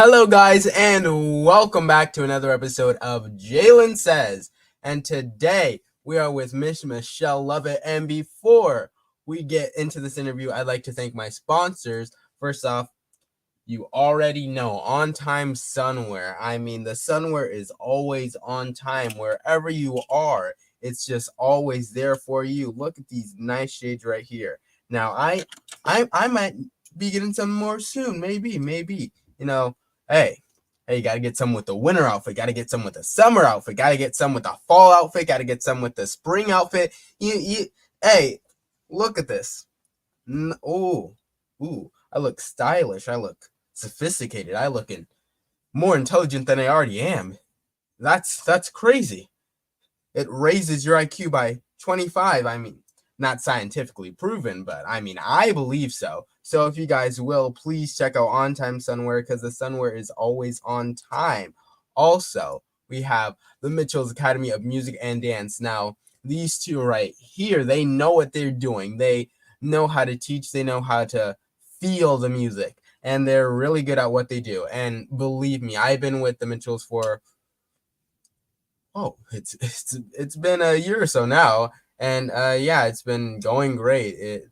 Hello, guys, and welcome back to another episode of Jalen Says. And today we are with Miss Michelle Lovett. And before we get into this interview, I'd like to thank my sponsors. First off, you already know On Time Sunwear. I mean, the sunwear is always on time wherever you are. It's just always there for you. Look at these nice shades right here. Now, I might be getting some more soon. Maybe. Hey, you gotta get some with the winter outfit, gotta get some with the summer outfit, gotta get some with the fall outfit, gotta get some with the spring outfit. Hey, look at this. Ooh, I look stylish, I look sophisticated, I look more intelligent than I already am. That's crazy. It raises your IQ by 25. I mean, not scientifically proven, but I mean, I believe so. So if you guys will, please check out On Time Sunwear because the sunwear is always on time. Also, we have the Mitchell's Academy of Music and Dance. Now, these two right here, they know what they're doing. They know how to teach. They know how to feel the music. And they're really good at what they do. And believe me, I've been with the Mitchells for it's been a year or so now, and yeah, it's been going great.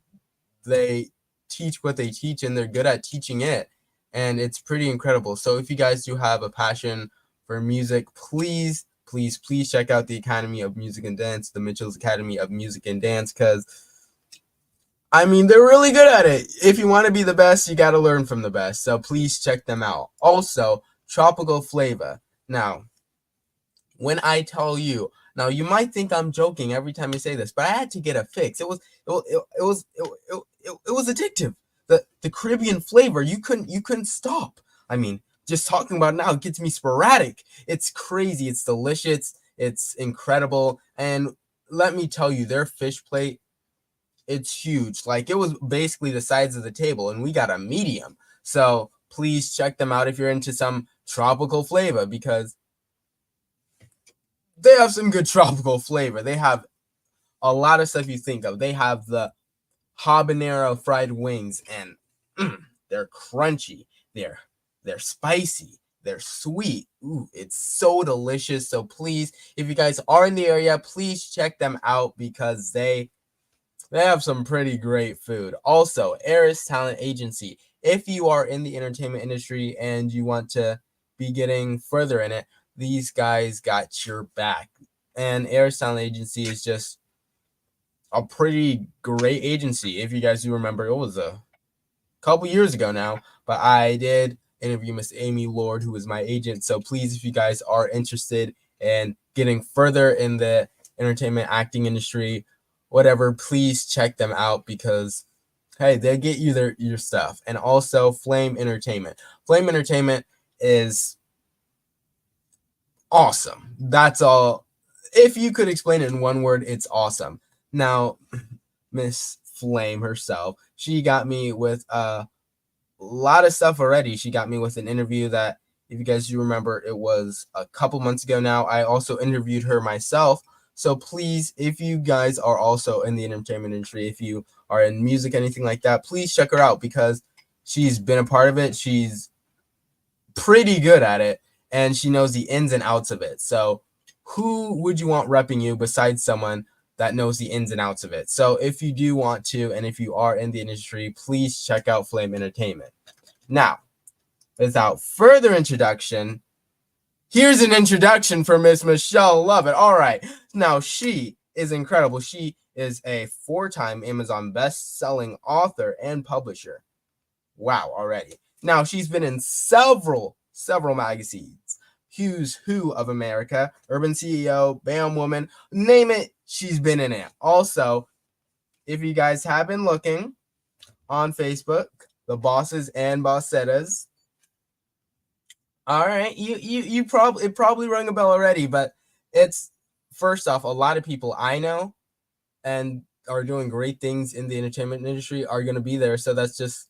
They teach what they teach, and they're good at teaching it, and it's pretty incredible. So if you guys do have a passion for music, please check out the Academy of Music and Dance, the Mitchell's Academy of Music and Dance, because I mean, they're really good at it. If you want to be the best, you got to learn from the best. So please check them out. Also, Tropical Flavor. Now, when I tell you, now you might think I'm joking every time I say this, but I had to get a fix. It was addictive. The Caribbean flavor, you couldn't stop. I mean, just talking about it now, it gets me sporadic. It's crazy. It's delicious. It's incredible. And let me tell you, their fish plate, it's huge. Like, it was basically the size of the table, and we got a medium. So please check them out if you're into some tropical flavor, because they have some good tropical flavor. They have a lot of stuff you think of. They have the habanero fried wings, and they're crunchy. They're spicy. They're sweet. Ooh, it's so delicious. So please, if you guys are in the area, please check them out because they have some pretty great food. Also, Eris Talent Agency. If you are in the entertainment industry and you want to be getting further in it, these guys got your back. And Eris Talent Agency is just a pretty great agency. If you guys do remember, it was a couple years ago now, but I did interview Miss Amy Lord, who is my agent. So please, if you guys are interested in getting further in the entertainment acting industry, whatever, please check them out because hey, they get you your stuff. And also Flame Entertainment. Flame Entertainment is awesome. That's all. If you could explain it in one word, it's awesome. Now, Miss Flame herself, she got me with a lot of stuff already. She got me with an interview that, if you guys do remember, it was a couple months ago now. I also interviewed her myself. So please, if you guys are also in the entertainment industry, if you are in music, anything like that, please check her out because she's been a part of it. She's pretty good at it, and she knows the ins and outs of it. So who would you want repping you besides someone that knows the ins and outs of it? So if you do want to, and if you are in the industry, please check out Flame Entertainment. Now, without further introduction, here's an introduction for Miss Michelle Lovett. All right. Now, she is incredible. She is a 4-time Amazon best-selling author and publisher. Wow, already. Now, she's been in several magazines. Who's Who of America, Urban CEO, Bam Woman, name it, she's been in it. Also, if you guys have been looking on Facebook, the Bosses and Bossettas. All right, you probably rung a bell already, but it's, first off, a lot of people I know and are doing great things in the entertainment industry are going to be there. So that's just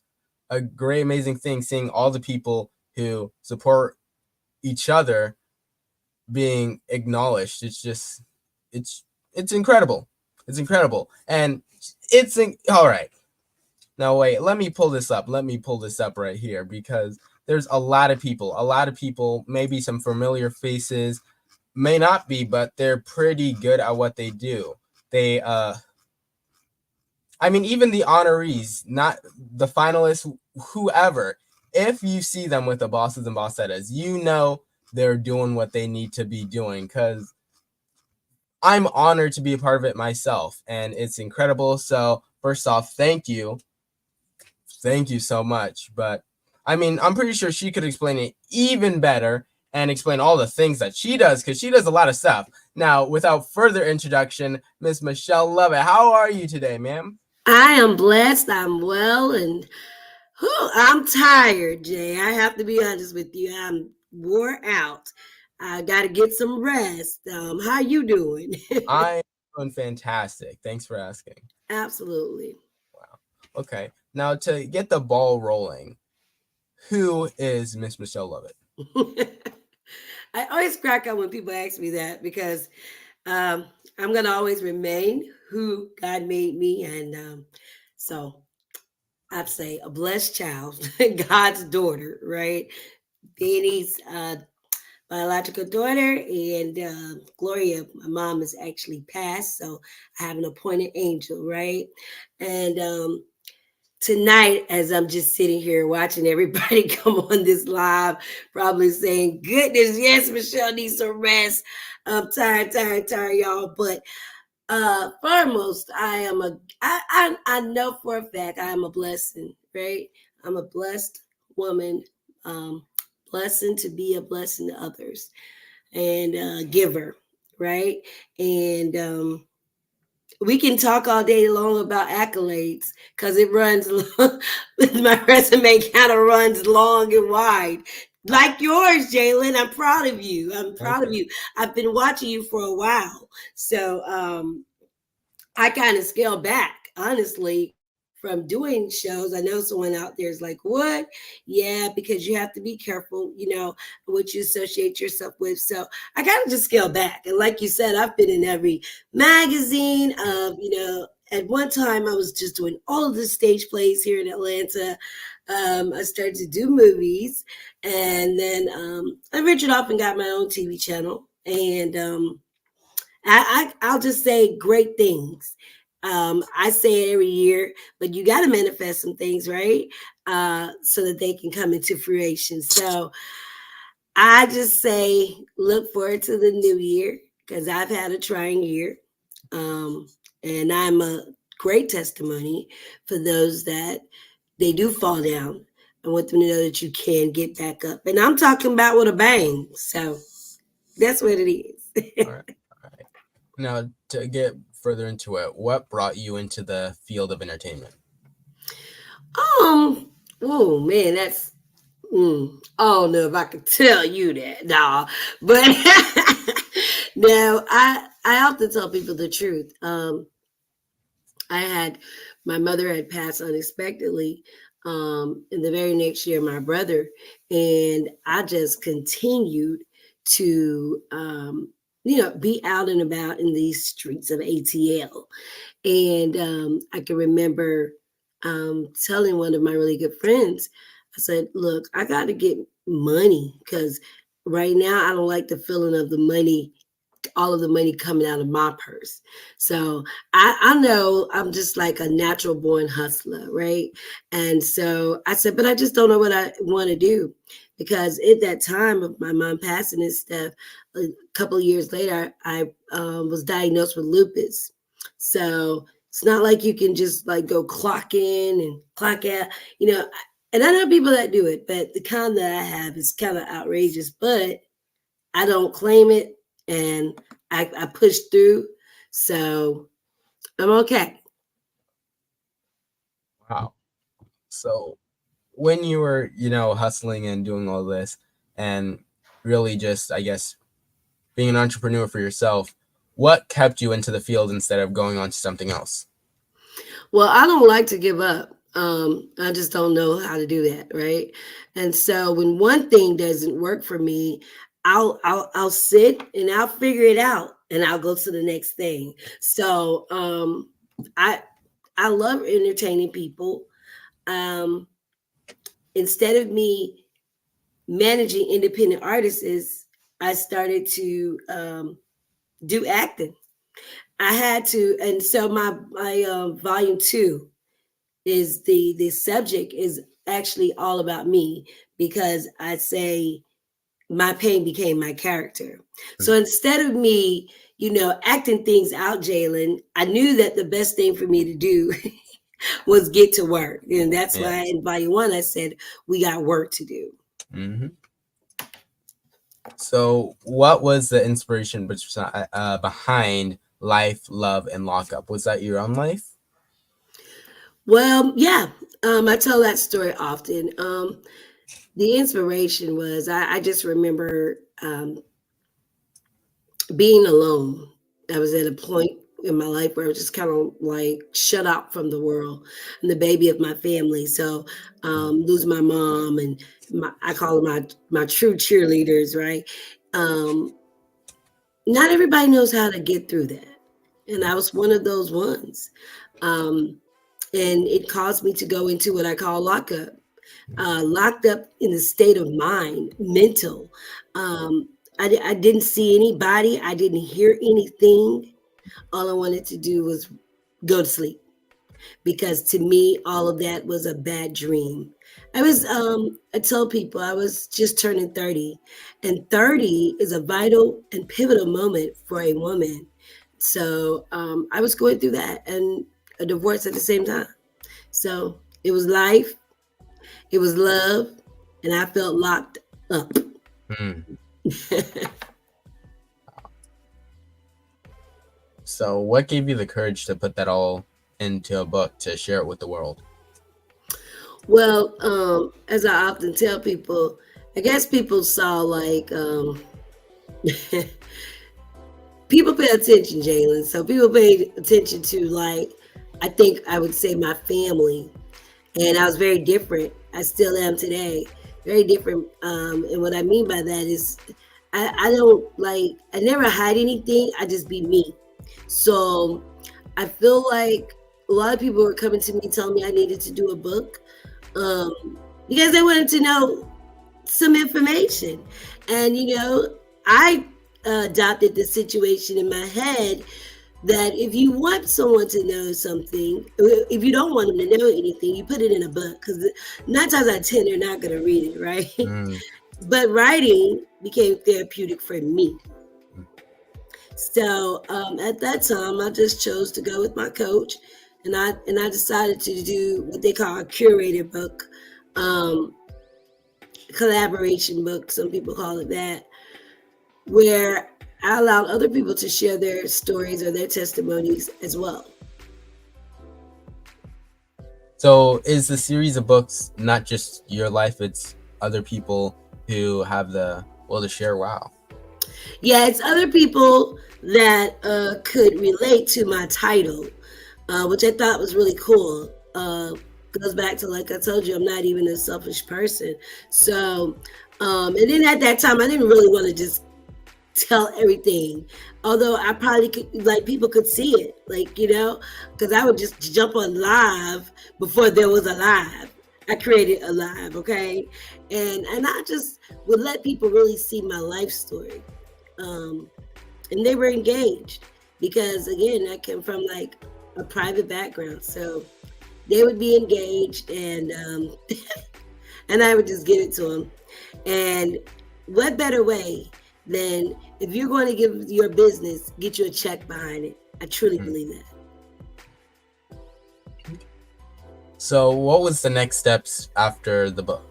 a great, amazing thing, seeing all the people who support each other being acknowledged. It's incredible. It's incredible. And all right. Now wait, let me pull this up right here because there's a lot of people, maybe some familiar faces, may not be, but they're pretty good at what they do. They I mean, even the honorees, not the finalists, whoever, if you see them with the bosses and bossettas, you know they're doing what they need to be doing, because I'm honored to be a part of it myself, and it's incredible. So, first off, thank you. Thank you so much. But I mean, I'm pretty sure she could explain it even better and explain all the things that she does, because she does a lot of stuff. Now, without further introduction, Miss Michelle Lovett, how are you today, ma'am? I am blessed. I'm well, and I'm tired, Jay. I have to be honest with you. I'm wore out. I got to get some rest. How you doing? I'm doing fantastic. Thanks for asking. Absolutely. Wow. Okay. Now, to get the ball rolling, who is Miss Michelle Lovett? I always crack up when people ask me that because um, I'm gonna always remain who God made me, and so I'd say a blessed child, God's daughter, right? Danny's biological daughter, and Gloria, my mom, is actually passed, so I have an appointed angel, right? And tonight, as I'm just sitting here watching everybody come on this live, probably saying, "Goodness, yes, Michelle needs some rest. I'm tired, tired, tired, y'all." But foremost, I know for a fact I am a blessing, right? I'm a blessed woman, um, blessing to be a blessing to others and giver, right? And we can talk all day long about accolades because it runs long. My resume kind of runs long and wide. Like yours, Jalen. I'm proud of you. I'm Thank proud of you. you. I've been watching you for a while. So I kind of scale back, honestly, from doing shows. I know someone out there is like, what? Yeah, because you have to be careful, what you associate yourself with. So I kind of just scale back. And like you said, I've been in every magazine. At one time, I was just doing all of the stage plays here in Atlanta. I started to do movies. And then I ventured off and got my own TV channel. And I'll just say great things. I say it every year, but you got to manifest some things, right? So that they can come into fruition. So I just say look forward to the new year because I've had a trying year. Um, and I'm a great testimony for those that they do fall down. I want them to know that you can get back up. And I'm talking about with a bang. So that's what it is. All right. All right. Now, to get further into it, what brought you into the field of entertainment? Um, oh man, that's I don't know if I could tell you that, nah. But no, I often tell people the truth. I had my mother had passed unexpectedly. In the very next year, my brother, and I just continued to be out and about in these streets of ATL. And I can remember telling one of my really good friends, I said, look, I got to get money because right now I don't like the feeling of the money, all of the money coming out of my purse. So I know I'm just like a natural born hustler, right? And so I said, but I just don't know what I want to do because at that time of my mom passing and stuff, a couple of years later, I was diagnosed with lupus. So it's not like you can just like go clock in and clock out, you know. And I know people that do it, but the kind that I have is kind of outrageous. But I don't claim it, and I push through. So I'm okay. Wow. So, when you were, hustling and doing all this and really just, I guess, being an entrepreneur for yourself, what kept you into the field instead of going on to something else? Well, I don't like to give up. I just don't know how to do that, right? And so when one thing doesn't work for me, I'll sit and I'll figure it out, and I'll go to the next thing. So I I love entertaining people. Um, Instead of me managing independent artists is I started to do acting. I had to, and so my volume two is the subject is actually all about me because I say my pain became my character. So instead of me, acting things out, Jalen, I knew that the best thing for me to do was get to work. And that's Yeah. why in volume one, I said, we got work to do. Hmm. So, what was the inspiration behind Life, Love, and Lockup? Was that your own life? Well, yeah, I tell that story often. The inspiration was I just remember being alone. I was at a point in my life where I was just kind of like shut out from the world. I'm the baby of my family, so losing my mom and I call them my true cheerleaders, right? Um, Not everybody knows how to get through that, and I was one of those ones. Um, and it caused me to go into what I call lockup. Locked up in the state of mind, mental. I didn't see anybody. I didn't hear anything. All I wanted to do was go to sleep because to me, all of that was a bad dream. I tell people I was just turning 30, and 30 is a vital and pivotal moment for a woman. So I was going through that and a divorce at the same time. So it was life, it was love, and I felt locked up. Mm. So, what gave you the courage to put that all into a book to share it with the world? Well, as I often tell people, I guess people saw like people pay attention, Jalen. So people paid attention to like I think I would say my family, and I was very different. I still am today, very different. And what I mean by that is, I don't like I never hide anything. I just be me. So I feel like a lot of people were coming to me telling me I needed to do a book because they wanted to know some information. And, I adopted the situation in my head that if you want someone to know something, if you don't want them to know anything, you put it in a book because 9 times out of 10, they're not going to read it, right? Mm. But writing became therapeutic for me. So at that time, I just chose to go with my coach, and I decided to do what they call a curated book, um, collaboration book. Some people call it that, where I allowed other people to share their stories or their testimonies as well. So, is the series of books not just your life, it's other people who have the will to share? Wow. Yeah, it's other people that could relate to my title, which I thought was really cool. Goes back to like I told you, I'm not even a selfish person. So, and then at that time, I didn't really want to just tell everything. Although I probably could, like people could see it, like because I would just jump on live before there was a live. I created a live, okay, and I just would let people really see my life story, um, and they were engaged because again, I came from like a private background, so they would be engaged, and and I would just give it to them. And what better way than if you're going to give your business, get you a check behind it. I truly Mm. believe that. So, what was the next steps after the book?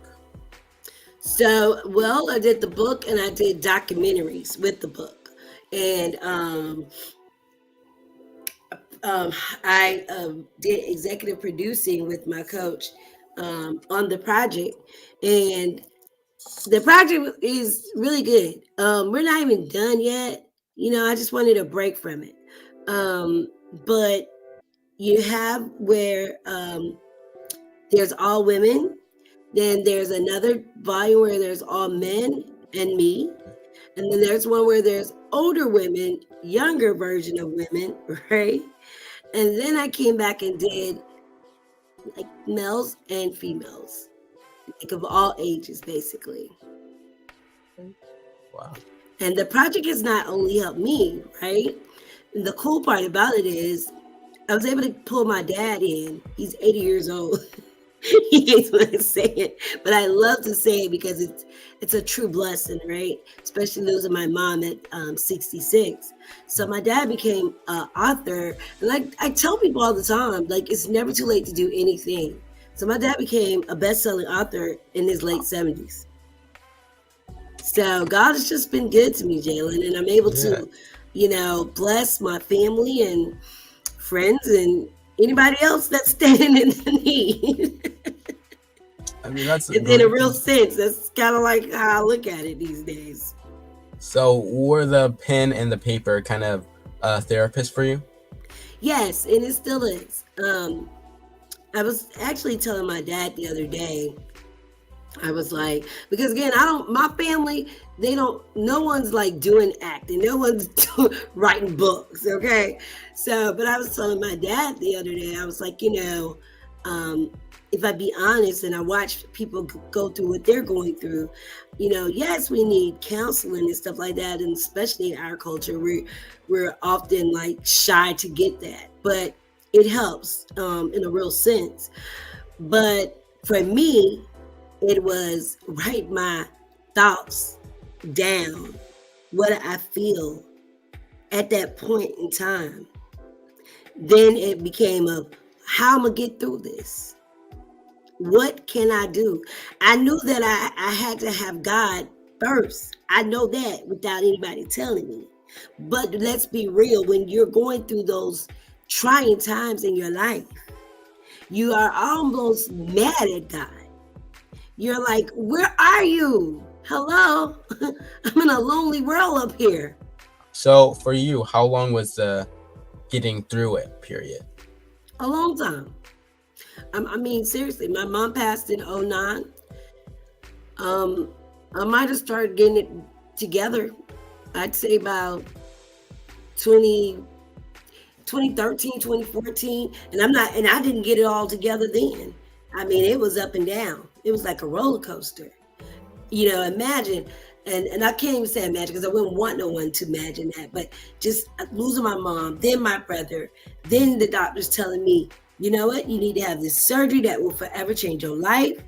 So, well, I did the book and I did documentaries with the book. And um, I did executive producing with my coach on the project. And the project is really good. We're not even done yet. I just wanted a break from it. But you have where there's all women, then there's another volume where there's all men and me, and then there's one where there's older women, younger version of women, right? And then I came back and did like males and females, like of all ages, basically. project? Wow. And the project has not only helped me, right? And the cool part about it is I was able to pull my dad in. He's 80 years old. He hates when I say it, but I love to say it because it's a true blessing, right? Especially losing my mom at 66. So my dad became an author, and I tell people all the time, like it's never too late to do anything. So my dad became a best-selling author in his late 70s. So God has just been good to me, Jalen, and I'm able Yeah. to, bless my family and friends and anybody else that's standing in the need. I mean, that's In a great. real sense, that's kind of like how I look at it these days. So, were the pen and the paper kind of a therapist for you? Yes, and it still is. I was actually telling my dad the other day, I was like, because again, my family, no one's like doing acting, no one's writing books, okay? So, but I was telling my dad the other day, I was like, um, if I be honest and I watch people go through what they're going through, yes, we need counseling and stuff like that. And especially in our culture, we're often like shy to get that, but it helps in a real sense. But for me, it was write my thoughts down, what I feel at that point in time. Then it became a how I'm gonna get through this. What can I do? I knew that I had to have God first. I know that without anybody telling me. But let's be real, when you're going through those trying times in your life, you are almost mad at God. You're like, where are you? Hello? I'm in a lonely world up here. So, for you, how long was the getting through it period? A long time. I mean, seriously, my mom passed in '09. Um, I might have started getting it together. I'd say about 20, 2013, 2014. And I didn't get it all together then. I mean, it was up and down. It was like a roller coaster. Imagine, and I can't even say imagine because I wouldn't want no one to imagine that, but just losing my mom, then my brother, then the doctors telling me, you know what, you need to have this surgery that will forever change your life,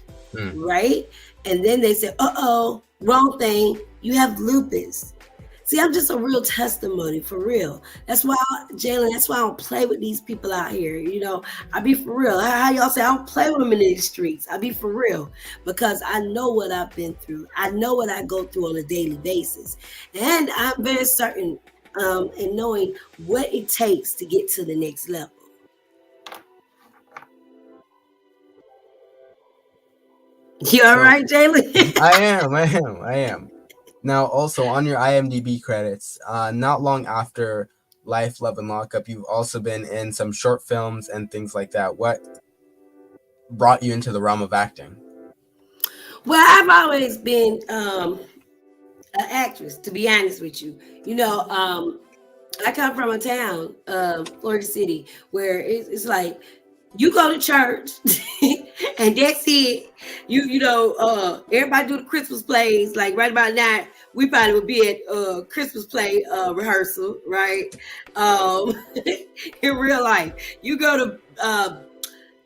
right? And then they said, uh-oh, wrong thing, you have lupus. See, I'm just a real testimony, for real. That's why, Jalen, that's why I don't play with these people out here. I be for real. How y'all say, I don't play with them in these streets. I be for real because I know what I've been through. I know what I go through on a daily basis. And I'm very certain in knowing what it takes to get to the next level. You all So, right, Jalen? I am. Now, also on your IMDb credits, not long after Life, Love, and Lockup, you've also been in some short films and things like that. What brought you into the realm of acting? Well, I've always been an actress, to be honest with you. I come from a town, Florida City, where it's like you go to church and that's it. Everybody do the Christmas plays. Like right about now, we probably would be at Christmas play rehearsal, right? Um, in real life, you go to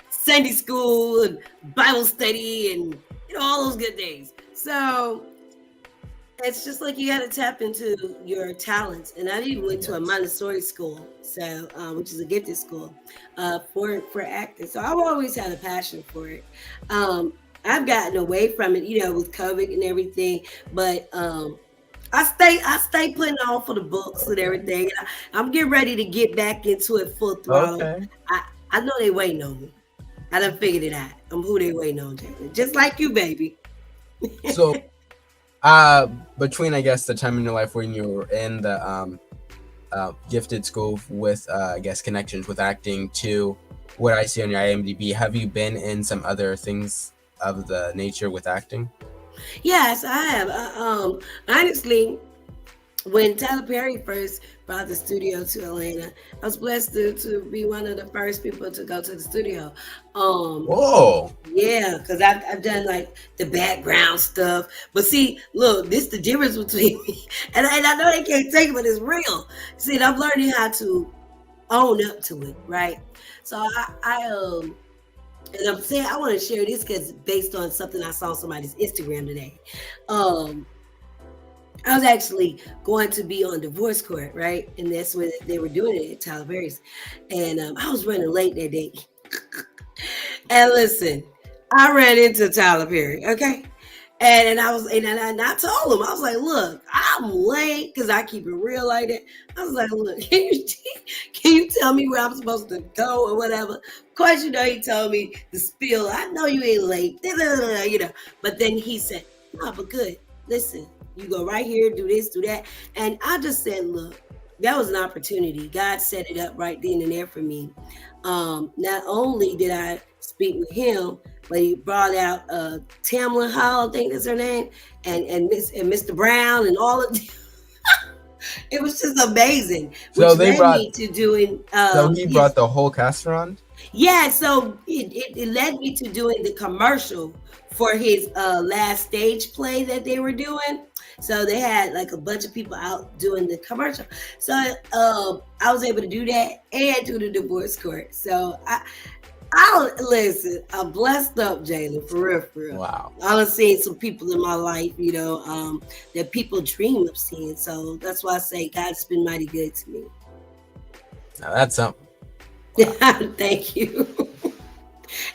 Sunday school and Bible study and all those good things. So it's just like you got to tap into your talents. And I even went to a Montessori school, so which is a gifted school for acting. So I've always had a passion for it. I've gotten away from it, with COVID and everything, but I stay putting on for the books and everything. I'm getting ready to get back into it full throttle. Okay. I know they waiting on me. I done figured it out. I'm who they waiting on, Jalen. Just like you, baby. So, between I guess the time in your life when you were in the gifted school with I guess connections with acting to what I see on your IMDb, have you been in some other things of the nature with acting? Yes, I have. Honestly, when Tyler Perry first brought the studio to Atlanta, I was blessed to be one of the first people to go to the studio. Um, Whoa. yeah, because I've done like the background stuff. But see, look, this the difference between me. And I know they can't take it, but it's real. See, and I'm learning how to own up to it, right? So and I'm saying I want to share this because based on something I saw on somebody's Instagram today. Um, I was actually going to be on divorce court, right? And that's where they were doing it at Tyler Perry's. And I was running late that day. And listen, I ran into Tyler Perry, okay? And I was and I told him, I was like, look, I'm late because I keep it real like that. I was like, look, can you tell me where I'm supposed to go or whatever? Of course, you know, he told me the spiel. I know you ain't late, you know. But then he said, no, but good. Listen, you go right here, do this, do that. And I just said, look, that was an opportunity. God set it up right then and there for me. Not only did I speak with him, but he brought out Tamla Hall, I think that's her name, and Mr. Brown and all of them. It was just amazing, So which they led brought. me to doing So he brought the whole cast around. yeah, so it led me to doing the commercial for his last stage play that they were doing. So they had like a bunch of people out doing the commercial. So I was able to do that and do the divorce court. So I listen, I'm blessed up, Jalen, for real, for real. Wow. I've seen some people in my life, you know, that people dream of seeing. So that's why I say God's been mighty good to me. Now that's something. Thank you.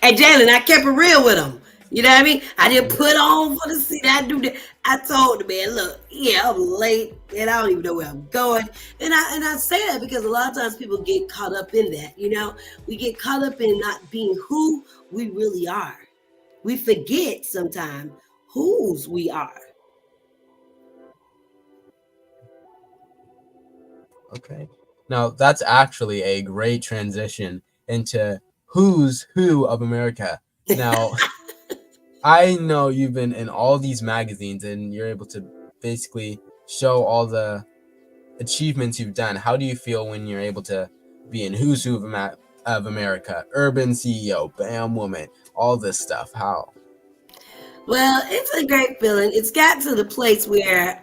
And Jalen, I kept it real with him. You know what I mean? I didn't put on for the seat. I do that. I told the man, look, yeah, I'm late and I don't even know where I'm going. And I say that because a lot of times people get caught up in that, you know. We get caught up in not being who we really are. We forget sometimes whose we are. Okay. Now that's actually a great transition into who's who of America. Now I know you've been in all these magazines and you're able to basically show all the achievements you've done. How do you feel when you're able to be in who's who of America, urban CEO, BAM woman, all this stuff? How? Well, it's a great feeling. It's got to the place where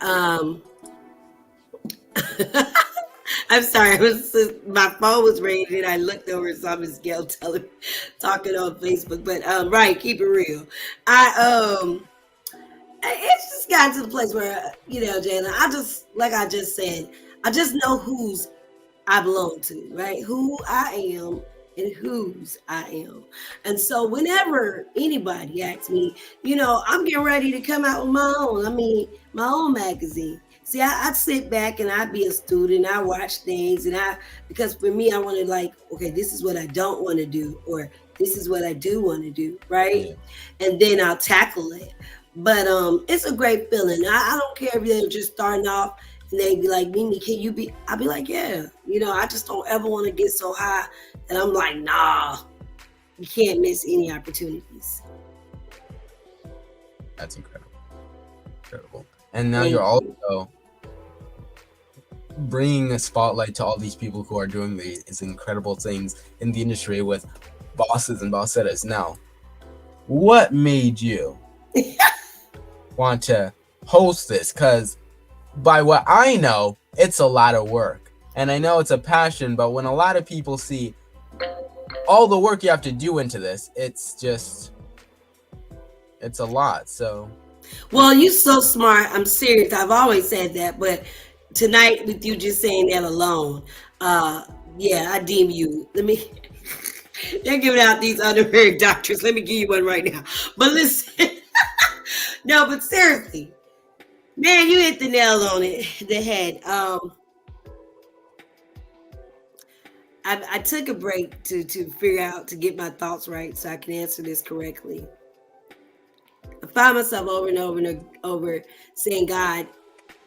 I'm sorry. My phone was ringing and I looked over and saw Miss Gail telling talking on Facebook. But right, keep it real. It's just gotten to the place where you know, Jalen. I just like I just said. I just know whose I belong to, right? Who I am and whose I am. And so whenever anybody asks me, you know, I'm getting ready to come out with my own. I mean, my own magazine. See, I'd sit back and I'd be a student. I watch things and because for me, I want to like, okay, this is what I don't want to do, or this is what I do want to do, right? Yeah. And then I'll tackle it. But it's a great feeling. I don't care if they're just starting off and they be like, Mimi, can you be? I'll be like, yeah. You know, I just don't ever want to get so high that I'm like, nah, you can't miss any opportunities. That's incredible. Incredible. And now Thank you're you. also bringing a spotlight to all these people who are doing these incredible things in the industry with bosses and bossettas. Now, what made you want to host this? Because by what I know, it's a lot of work. And I know it's a passion, but when a lot of people see all the work you have to do into this, it's a lot. So Well, you're so smart. I'm serious. I've always said that, but tonight with you just saying that alone, uh, yeah, I deem you. Let me. They're giving out these honorary doctors. Let me give you one right now. But listen, no, but seriously, man, you hit the nail on it, the head. I took a break to figure out to get my thoughts right so I can answer this correctly. I find myself over and over and over saying, God,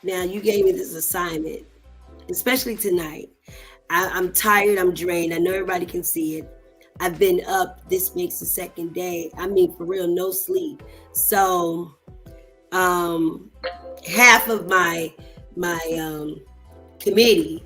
now you gave me this assignment, especially tonight. I'm tired, I'm drained. I know everybody can see it. I've been up, this makes the second day. I mean, for real, no sleep. So, half of my my committee,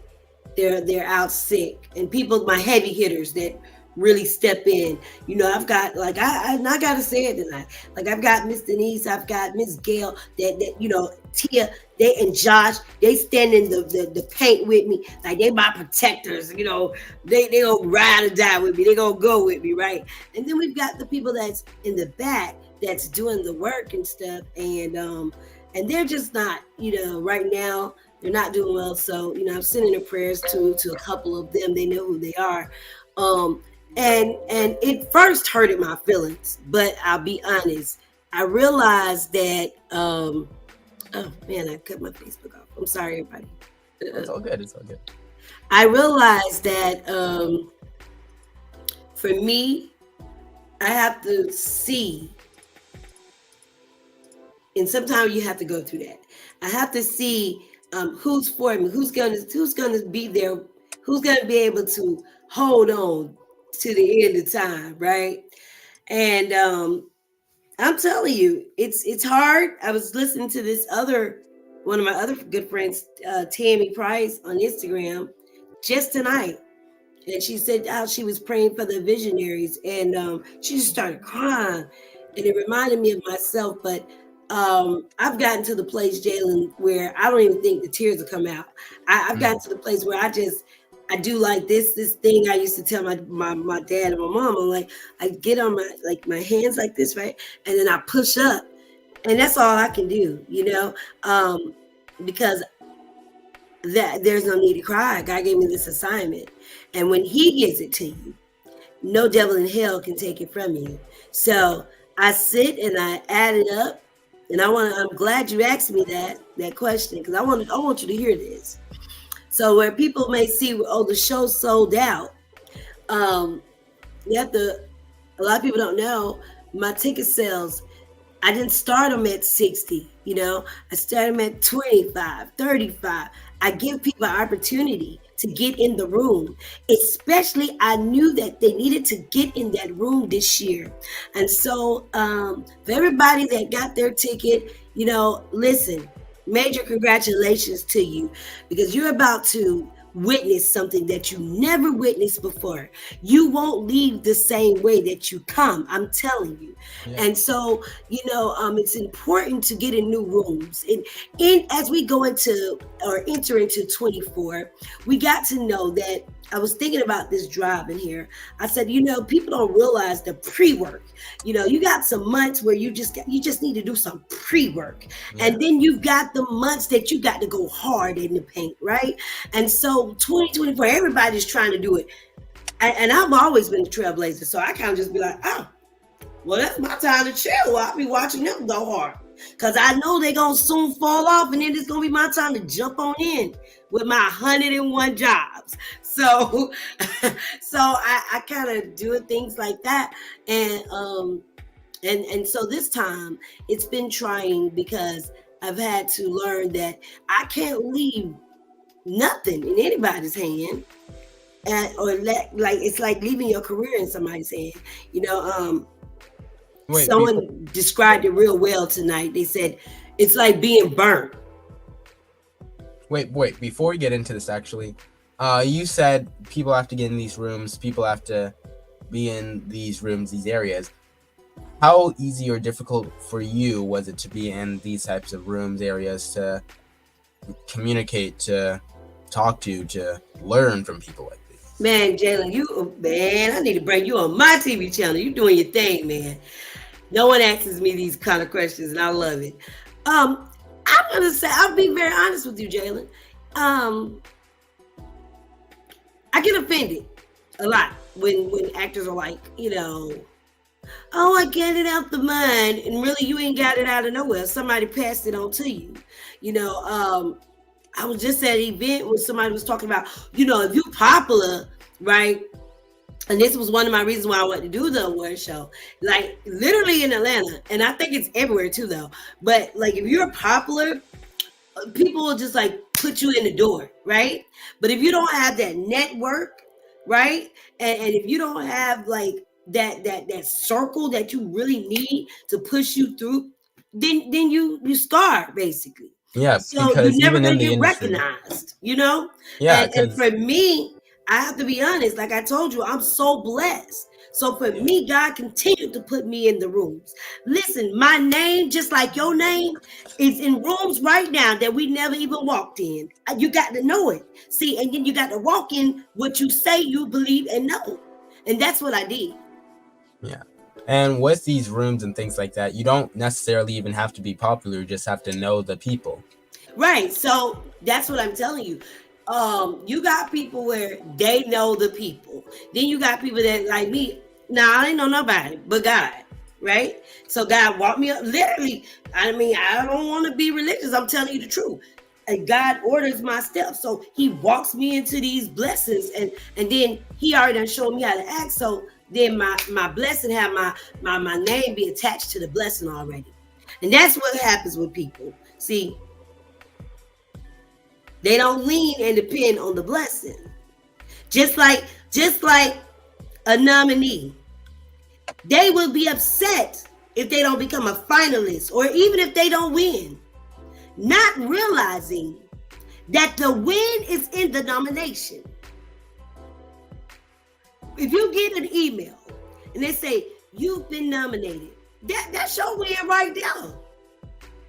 they're out sick, and people, my heavy hitters that really step in. I've got, like, I gotta say it tonight. Like, I've got Miss Denise, I've got Miss Gail, that Tia, they and Josh, they stand in the paint with me, like they my protectors. They gonna ride or die with me. They gonna go with me, right? And then we've got the people that's in the back that's doing the work and stuff, and they're just not, right now they're not doing well. So, I'm sending the prayers to a couple of them. They know who they are. Um, and it first hurted my feelings, but I'll be honest. I realized that oh man, I cut my Facebook off. I'm sorry, everybody. It's all good. It's all good. I realized that for me, I have to see, and sometimes you have to go through that. I have to see who's for me, who's gonna be there, who's gonna be able to hold on to the end of time, right? And I'm telling you, it's hard. I was listening to this other one of my other good friends, Tammy Price, on Instagram just tonight, and she said how she was praying for the visionaries, and she just started crying, and it reminded me of myself. But I've gotten to the place, Jalen, where I don't even think the tears will come out. I've gotten to the place where I do like this thing I used to tell my dad and my mom. I'm like, I get on my hands like this, right, and then I push up, and that's all I can do, because that there's no need to cry. God gave me this assignment, and when He gives it to you, no devil in hell can take it from you. So I sit and I add it up, and I'm glad you asked me that question, because I want you to hear this. So where people may see, oh, the show's sold out, you have to. A lot of people don't know my ticket sales. I didn't start them at 60, I started them at 25, 35. I give people an opportunity to get in the room. Especially, I knew that they needed to get in that room this year. And so for everybody that got their ticket, listen, major congratulations to you, because you're about to witness something that you never witnessed before. You won't leave the same way that you come, I'm telling you. Yeah. And so, it's important to get in new rooms. And as we go into or enter into 24, we got to know that I was thinking about this drive in here. I said, people don't realize the pre-work. You got some months where you just need to do some pre-work. Yeah. And then you've got the months that you got to go hard in the paint, right? And so 2024, everybody's trying to do it. And I've always been a trailblazer. So I kind of just be like, oh, well, that's my time to chill. I'll be watching them go hard, because I know they're going to soon fall off, and then it's going to be my time to jump on in with my 101 jobs. So I kind of do things like that. And so this time it's been trying, because I've had to learn that I can't leave nothing in anybody's hand. It's like leaving your career in somebody's hand. Someone described it real well tonight. They said it's like being burnt. Wait, before we get into this, actually, you said people have to get in these rooms, people have to be in these rooms, these areas. How easy or difficult for you was it to be in these types of rooms, areas, to communicate, to talk to learn from people like this? Man, Jalen, I need to bring you on my TV channel. You doing your thing, man. No one asks me these kind of questions, and I love it. I'm gonna say, I'll be very honest with you, Jalen. I get offended a lot when actors are like, oh, I get it out the mud, and really you ain't got it out of nowhere. Somebody passed it on to you. I was just at an event where somebody was talking about, if you're popular, right? And this was one of my reasons why I wanted to do the award show, like literally in Atlanta. And I think it's everywhere too, though. But like, if you're popular, people will just like put you in the door, right? But if you don't have that network, right? And if you don't have like that circle that you really need to push you through, then you scar, basically. Yeah, So you're because never even gonna in the get industry, recognized, you know? yeah, And because for me, I have to be honest, like I told you, I'm so blessed. So for me, God continued to put me in the rooms. Listen, my name, just like your name, is in rooms right now that we never even walked in. You got to know it. See, and then you got to walk in what you say you believe and know. And that's what I did. yeah. And with these rooms and things like that, you don't necessarily even have to be popular, you just have to know the people. Right. So that's what I'm telling you. You got people where they know the people. Then you got people that like me. Now I ain't know nobody but God. Right. So God walked me up. Literally, I mean, I don't want to be religious. I'm telling you the truth. And God orders my steps. So he walks me into these blessings and then he already done showed me how to act. So then my blessing have my name be attached to the blessing already. And that's what happens with people. See, they don't lean and depend on the blessing. Just like a nominee. They will be upset if they don't become a finalist or even if they don't win, not realizing that the win is in the nomination. If you get an email and they say you've been nominated, that's your win right there.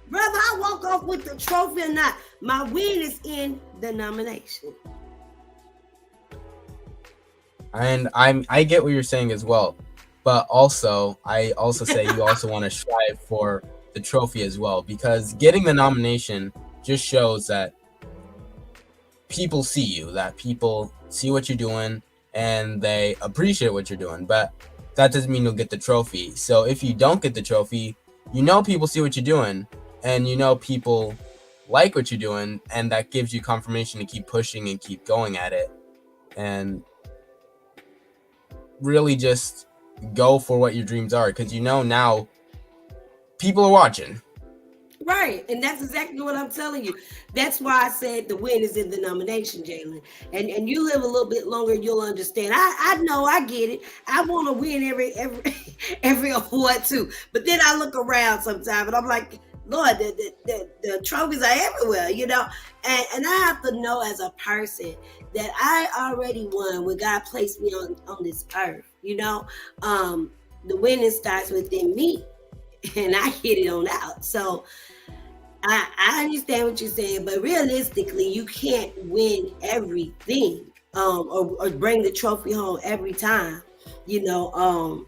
Brother, I walk off with the trophy or not, my win is in the nomination. And I get what you're saying as well, but also I also say you also want to strive for the trophy as well, because getting the nomination just shows that people see you, that people see what you're doing and they appreciate what you're doing, but that doesn't mean you'll get the trophy. So if you don't get the trophy, you know people see what you're doing and you know people like what you're doing, and that gives you confirmation to keep pushing and keep going at it and really just go for what your dreams are, because you know now people are watching. Right, and that's exactly what I'm telling you. That's why I said the win is in the nomination, Jalen. And you live a little bit longer, you'll understand. I know, I get it. I want to win every every award too. But then I look around sometimes and I'm like, Lord, the trophies are everywhere, you know. And I have to know as a person that I already won when God placed me on this earth, you know. The winning starts within me, and I get it on out. So I understand what you're saying, but realistically, you can't win everything, or bring the trophy home every time, you know.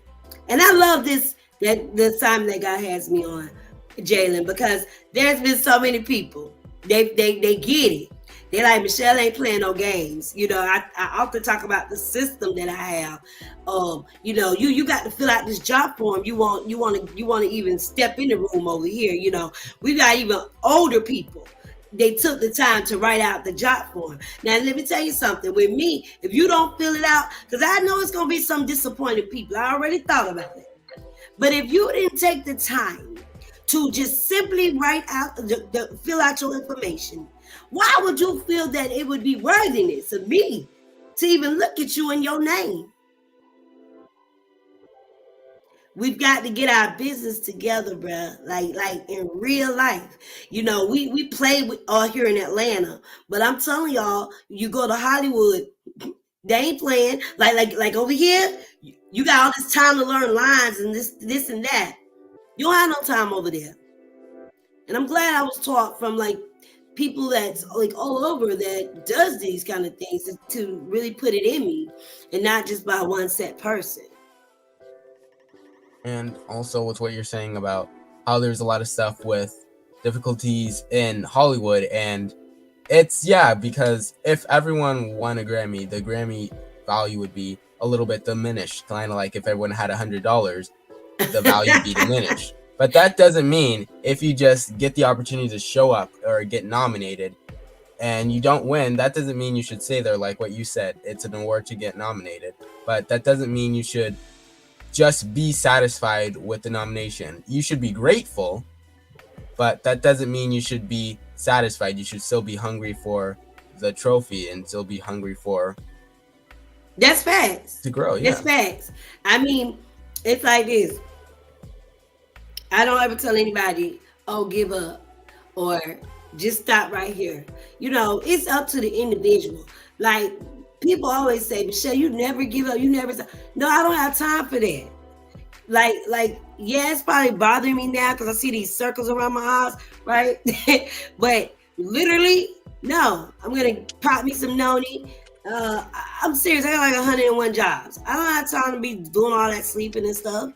And I love that the assignment that God has me on, Jalen, because there's been so many people they get it. They're like, Michelle ain't playing no games. You know, I often talk about the system that I have. You know, you got to fill out this job form. You want to even step in the room over here. You know, we got even older people. They took the time to write out the job form. Now, let me tell you something. With me, if you don't fill it out, because I know it's gonna be some disappointed people. I already thought about it. But if you didn't take the time to just simply write out fill out your information, why would you feel that it would be worthiness of me to even look at you in your name? We've got to get our business together, bruh. Like in real life. You know, we play all here in Atlanta, but I'm telling y'all, you go to Hollywood, they ain't playing. Like over here, you got all this time to learn lines and this and that. You don't have no time over there. And I'm glad I was taught from like people that's like all over that does these kind of things to really put it in me, and not just by one set person. And also with what you're saying about how there's a lot of stuff with difficulties in Hollywood, and it's because if everyone won a Grammy, the Grammy value would be a little bit diminished, kind of like if everyone had $100, the value would be diminished. But that doesn't mean if you just get the opportunity to show up or get nominated and you don't win, that doesn't mean you should stay there. Like what you said, it's an award to get nominated, but that doesn't mean you should just be satisfied with the nomination. You should be grateful, but that doesn't mean you should be satisfied. You should still be hungry for the trophy and still be hungry for That's facts. to grow. Yeah. That's facts. I mean, it's like this. I don't ever tell anybody, oh, give up, or Just stop right here. It's up to the individual. Like, people always say, Michelle, you never give up. You never stop. No, I don't have time for that. Yeah, it's probably bothering me now because I see these circles around my eyes, right? But literally, no. I'm gonna pop me some noni. I'm serious. I got like 101 jobs. I don't have time to be doing all that sleeping and stuff.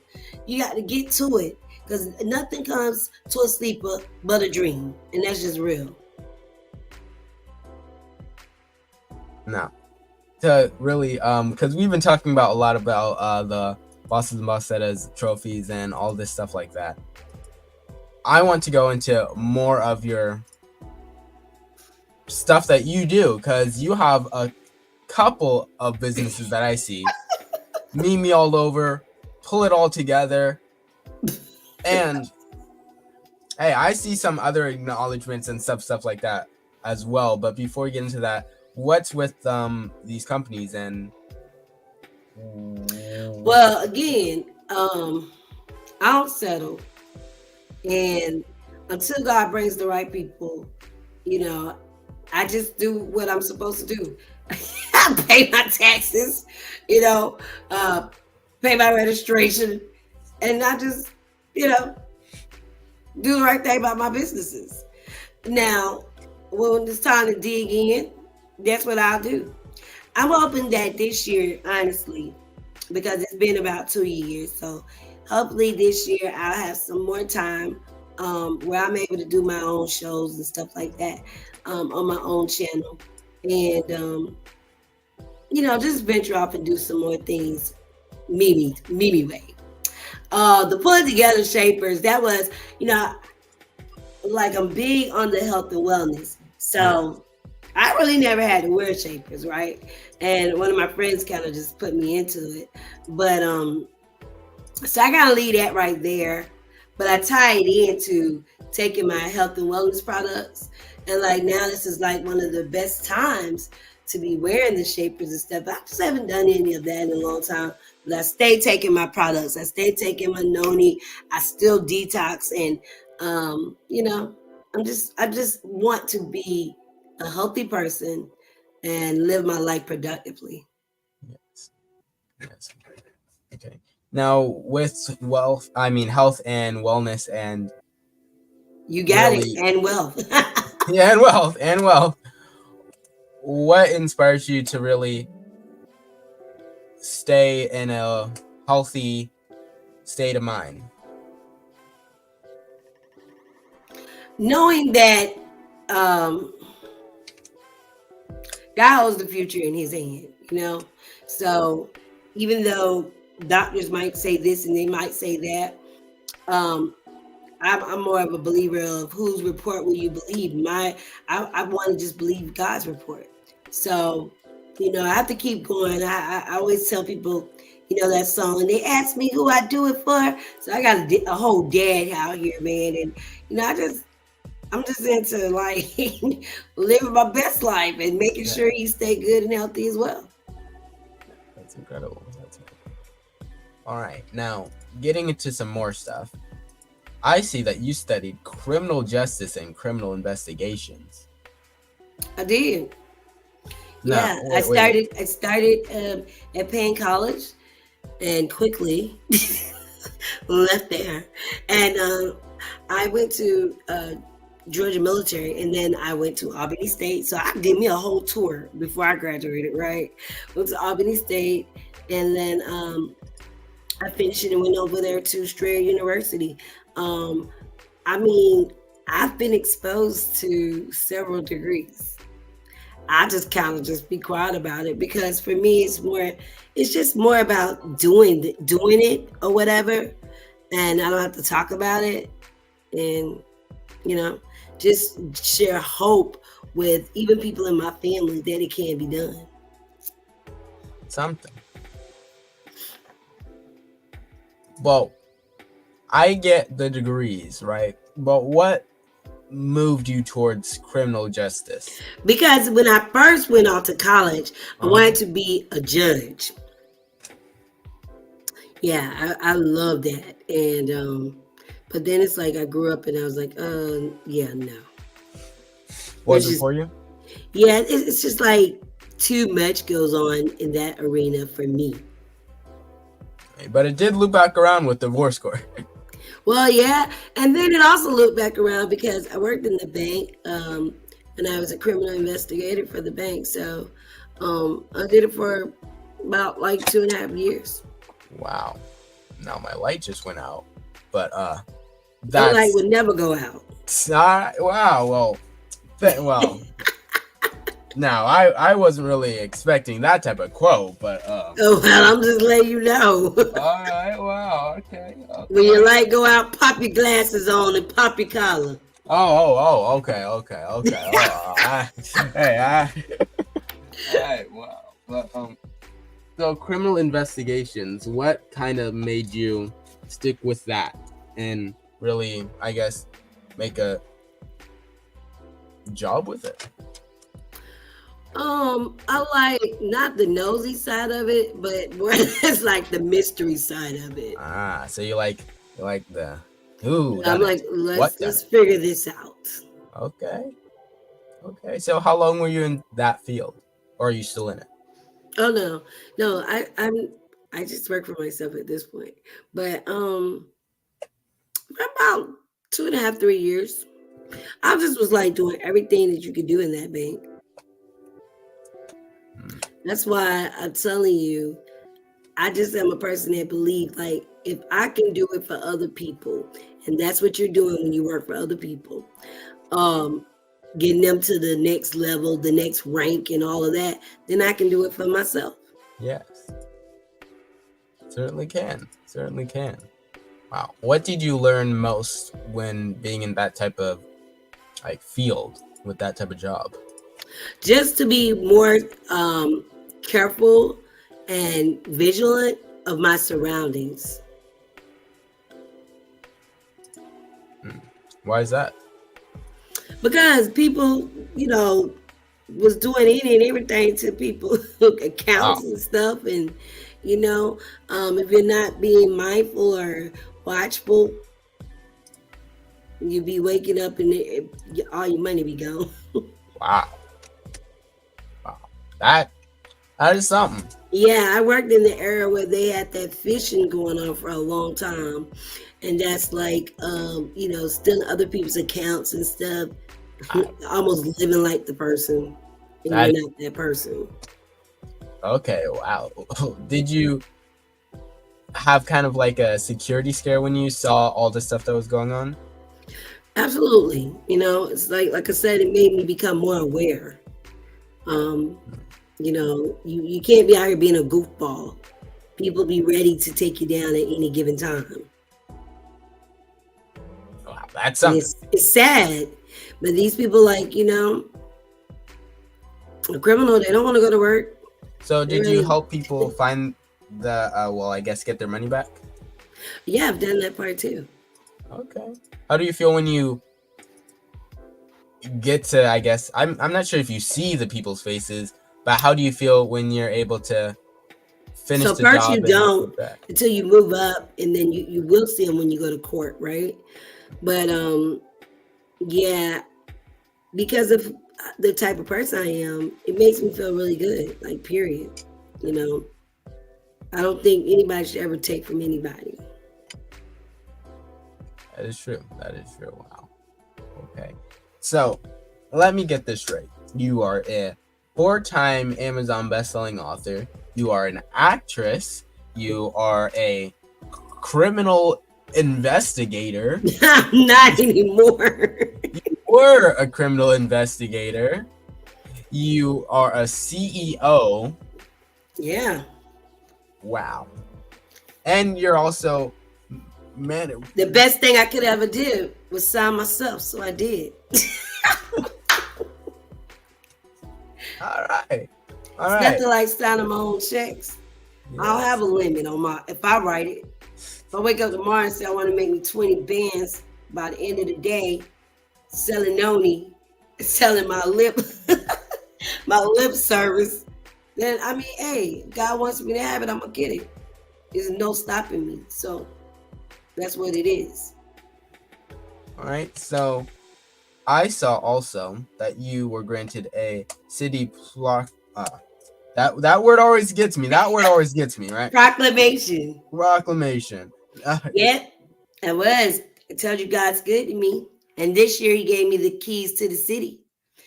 You got to get to it because nothing comes to a sleeper but a dream, and that's just real. Now, to really, because we've been talking about a lot about the bosses and bossettas trophies and all this stuff like that. I want to go into more of your stuff that you do, because you have a couple of businesses that I see. MeMe all over, pull it all together, and hey, I see some other acknowledgments and stuff like that as well. But before we get into that, what's with these companies? And well, again, I don't settle, and until God brings the right people, I just do what I'm supposed to do. I pay my taxes, pay my registration, and I just, do the right thing about my businesses. Now, when it's time to dig in, that's what I'll do. I'm hoping that this year, honestly, because it's been about 2 years, so hopefully this year I'll have some more time where I'm able to do my own shows and stuff like that on my own channel, and just venture off and do some more things, Mimi way. The pulling together shapers, that was, like, I'm big on the health and wellness. So I really never had to wear shapers, right? And one of my friends kind of just put me into it. But so I gotta leave that right there. But I tie it into taking my health and wellness products. And like now this is like one of the best times to be wearing the shapers and stuff. I just haven't done any of that in a long time. But I stay taking my products. I stay taking my noni. I still detox, and I just want to be a healthy person and live my life productively. Yes. Okay. Now, with health and wellness, and you got really, it, and wealth. Yeah, and wealth. What inspires you to really stay in a healthy state of mind? Knowing that God holds the future in his hand, So even though doctors might say this and they might say that, I'm more of a believer of whose report will you believe. I want to just believe God's report. So, I have to keep going. I always tell people, that song, and they ask me who I do it for. So I got a whole dad out here, man. And, I'm just into like living my best life and making sure you stay good and healthy as well. That's incredible. All right, now getting into some more stuff. I see that you studied criminal justice and criminal investigations. I did. I started at Penn College and quickly left there. And I went to Georgia Military, and then I went to Albany State. So I did me a whole tour before I graduated, right? Went to Albany State, and then I finished it and went over there to Strayer University. I've been exposed to several degrees. I just kind of just be quiet about it because for me it's just more about doing it or whatever, and I don't have to talk about it, and just share hope with even people in my family that it can be done. Something. Well, I get the degrees, right? But what moved you towards criminal justice? Because when I first went off to college, I wanted to be a judge. Yeah, I love that. And but then it's like I grew up and I was like, no. Which Wasn't is, for you? yeah, it's just like too much goes on in that arena for me. But it did loop back around with the war score. Well, yeah, and then it also looped back around because I worked in the bank, and I was a criminal investigator for the bank. So I did it for about like 2.5 years. Wow. Now my light just went out. But Your light that's would never go out. wow. Well, now I wasn't really expecting that type of quote, but Oh well, I'm just letting you know. all right, wow, okay. When your light go out, pop your glasses on and pop your collar. Okay. Oh, hey, all right, wow. But so criminal investigations, what kind of made you stick with that and really, I guess, make a job with it? I like not the nosy side of it, but more it's like the mystery side of it. So you like the who I'm done like, it? What done let's figure this out. it? Okay. So how long were you in that field, or are you still in it? Oh no, I just work for myself at this point. But about 2.5, 3 years. I just was like doing everything that you could do in that bank. Hmm. That's why I'm telling you, I just am a person that believes like if I can do it for other people, and that's what you're doing when you work for other people, um, getting them to the next level, the next rank, and all of that, then I can do it for myself. Yes, certainly can. Certainly can. Wow. What did you learn most when being in that type of like field with that type of job? Just to be more careful and vigilant of my surroundings. Hmm. Why is that? Because people, was doing any and everything to people accounts Wow. and stuff, and if you're not being mindful or watchful, you be waking up and all your money be gone. Wow. Wow. That is something. Yeah, I worked in the era where they had that fishing going on for a long time, and that's like stealing other people's accounts and stuff, I- almost living like the person, and That you're not that person. okay. Wow. Did you have kind of like a security scare when you saw all the stuff that was going on? Absolutely. It's like I said, it made me become more aware. Um, you can't be out here being a goofball. People be ready to take you down at any given time. Wow, that's And something. it's sad. But these people like, a criminal, they don't want to go to work. So, They did you really help people find the well, I guess get their money back? yeah, I've done that part too. Okay. How do you feel when you get to, I guess, I'm not sure if you see the people's faces, but how do you feel when you're able to finish So the first you job and don't get back? until you move up, and then you will see them when you go to court, right? But yeah, because of the type of person I am, it makes me feel really good. Like period. You know, I don't think anybody should ever take from anybody. That is true. That is true. Wow. Okay. So, let me get this straight. You are a four-time Amazon best-selling author. You are an actress. You are a criminal investigator. Not anymore. You were a criminal investigator. You are a CEO. Yeah. Wow. And you're also man. The best thing I could ever do was sign myself, so I did. All right. All It's right. nothing like signing my own checks. I don't have a limit on if I write it. If I wake up tomorrow and say I want to make me 20 bands by the end of the day, selling noni, selling my lip, my lip service, then I mean, hey, if God wants me to have it, I'm gonna get it. There's no stopping me. So that's what it is. All right. So I saw also that you were granted a city that word always gets me. That word always gets me, right? Proclamation. Proclamation. Yep, I was. I told you God's good to me. And this year he gave me the keys to the city.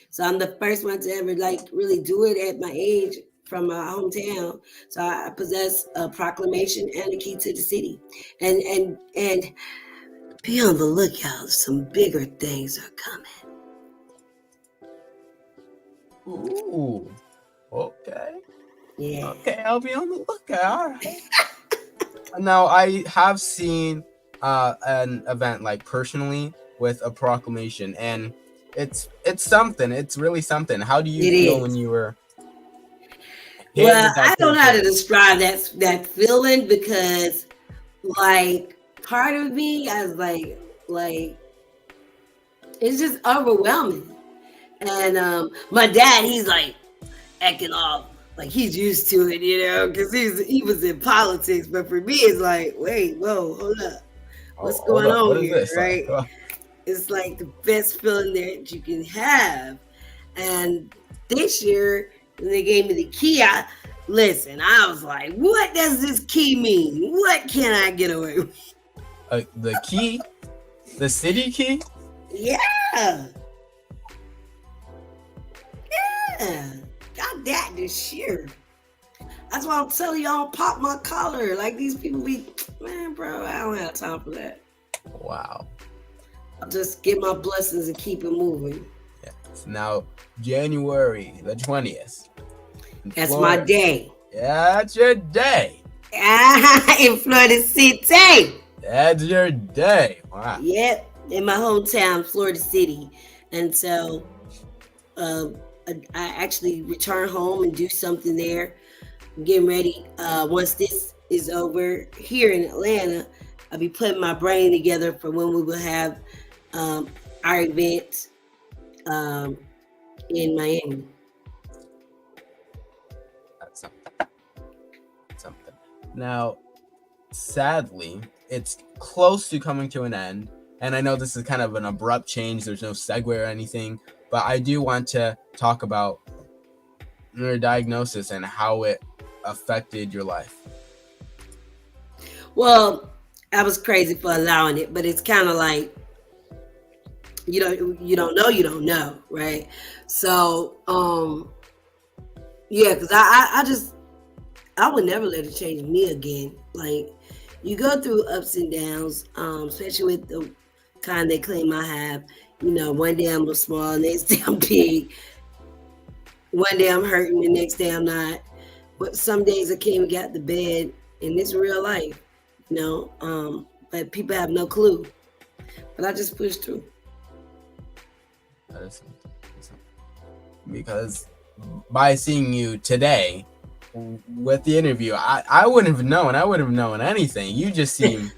So I'm the first one to ever like really do it at my age from my hometown. So I possess a proclamation and a key to the city. And be on the lookout. Some bigger things are coming. Ooh. Okay. Yeah. Okay, I'll be on the lookout. All right. Now I have seen an event like personally with a proclamation, and it's something. It's really something. How do you It feel when is. you were Well, handed I that to don't the know how to kid? describe that feeling because like part of me I was like it's just overwhelming. And my dad, he's like acting off like he's used to it, because he was in politics. But for me, it's like, wait, whoa, hold up, what's Oh, hold going up. on What is here, this like? right? It's like the best feeling that you can have. And this year, when they gave me the key, I was like, what does this key mean? What can I get away with? The key, the city key. Yeah. Yeah. Got that this year. That's why I'm telling you, I don't pop my collar. Like these people be, man, bro, I don't have time for that. Wow. I'll just get my blessings and keep it moving. Yeah. It's now January the 20th. That's my day. Yeah, that's your day. In Florida City. That's your day. Wow. Yep, in my hometown, Florida City. And so I actually return home and do something there. I'm getting ready. Once this is over here in Atlanta, I'll be putting my brain together for when we will have our event in Miami. That's something. Now, sadly, it's close to coming to an end. And I know this is kind of an abrupt change. There's no segue or anything. But I do want to talk about your diagnosis and how it affected your life. Well, I was crazy for allowing it, but it's kind of like you don't know, right? So, yeah, because I would never let it change me again. Like you go through ups and downs, especially with the kind they claim I have. One day I'm small, next day I'm big. One day I'm hurting, the next day I'm not. But some days I can't even get out the bed, and it's real life, But people have no clue. But I just push through. That is something. Because by seeing you today with the interview, I wouldn't have known. I wouldn't have known anything. You just seem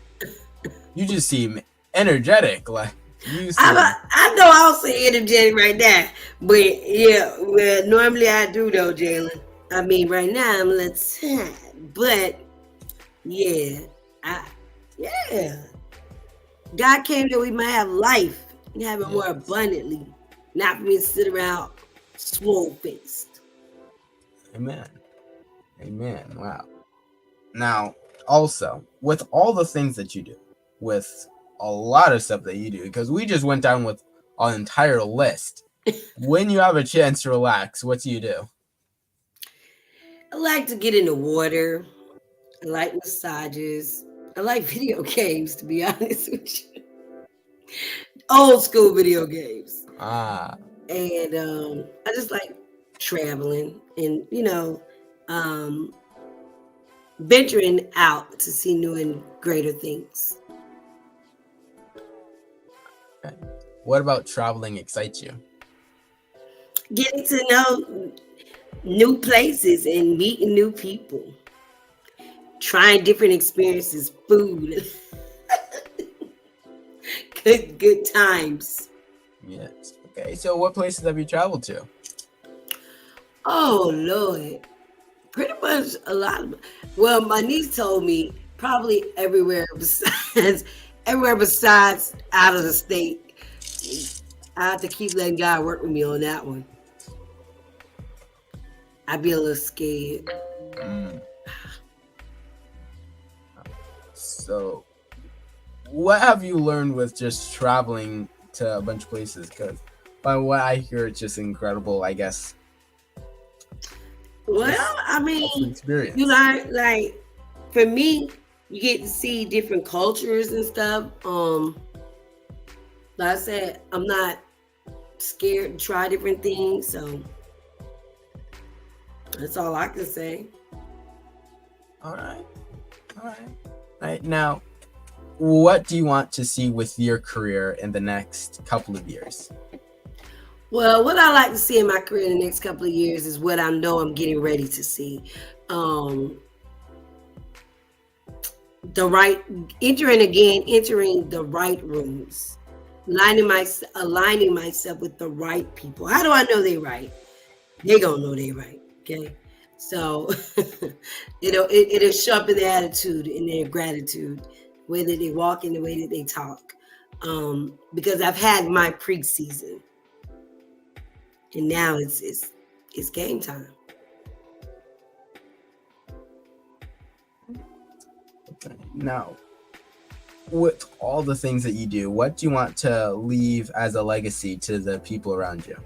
energetic. Like you seem. I know I'll say energetic right now, but yeah, well, normally I do though, Jalen. I mean, right now I'm a little sad, but yeah, God came that we might have life and have it more abundantly, not for me to sit around swole faced. Amen. Wow. Now, also, with all the things that you do, with a lot of stuff that you do, because we just went down with an entire list. When you have a chance to relax, what do you do? I like to get in the water. I like massages. I like video games, to be honest with you. Old school video games. And I just like traveling and, venturing out to see new and greater things. Okay. What about traveling excites you? Getting to know new places and meeting new people. Trying different experiences, food. good times. Yes. Okay. So what places have you traveled to? Oh Lord. Pretty much a lot of, well, my niece told me probably everywhere besides out of the state. I have to keep letting God work with me on that one. I'd be a little scared. Mm. So, what have you learned with just traveling to a bunch of places? Because by what I hear, it's just incredible. I guess Well, just I awesome mean, you experience. learn like for me, you get to see different cultures and stuff. Like I said, I'm not scared to try different things, so that's all I can say. All right, all right, all right. Now, what do you want to see with your career in the next couple of years? Well, what I like to see in my career in the next couple of years is what I know I'm getting ready to see. Um, the right entering the right rooms, aligning myself with the right people. How do I know they right? They gonna know they right. Okay, so it'll show up in their attitude, in their gratitude, the way that they walk, and the way that they talk. Because I've had my preseason, and now it's game time. Okay. Now, with all the things that you do, what do you want to leave as a legacy to the people around you?